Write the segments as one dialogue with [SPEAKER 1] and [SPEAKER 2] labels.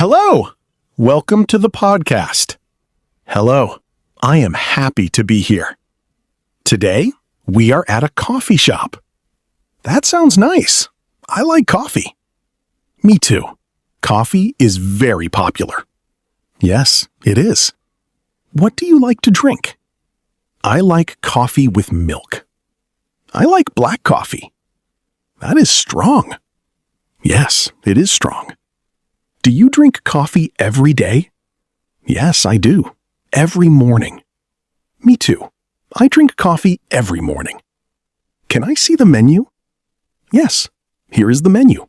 [SPEAKER 1] Hello! Welcome to the podcast. Hello, I am happy to be here. Today, we are at a coffee shop. That sounds nice. I like coffee. Me too. Coffee is very popular. Yes, it is. What do you like to drink? I like coffee with milk. I like black coffee. That is strong. Yes, it is strong. Do you drink coffee every day? Yes, I do. Every morning. Me too. I drink coffee every morning. Can I see the menu? Yes, here is the menu.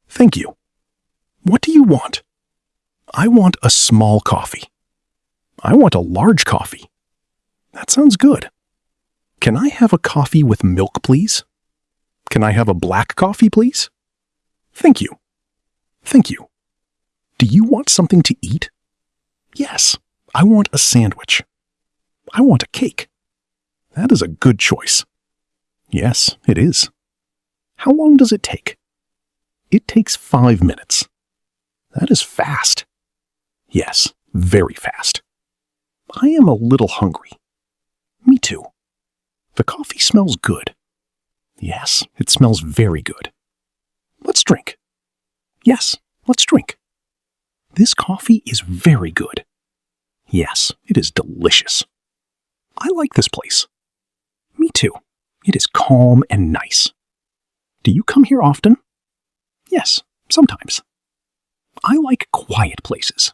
[SPEAKER 1] Thank you. What do you want? I want a small coffee. I want a large coffee. That sounds good. Can I have a coffee with milk, please? Can I have a black coffee, please? Thank you. Thank you. Do you want something to eat? Yes, I want a sandwich. I want a cake. That is a good choice. Yes, it is. How long does it take? It takes 5 minutes. That is fast. Yes, very fast. I am a little hungry. Me too. The coffee smells good. Yes, it smells very good. Let's drink. Yes, let's drink. This coffee is very good. Yes, it is delicious. I like this place. Me too. It is calm and nice. Do you come here often? Yes, sometimes. I like quiet places.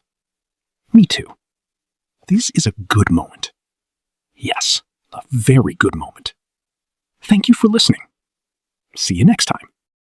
[SPEAKER 1] Me too. This is a good moment. Yes, a very good moment. Thank you for listening. See you next time.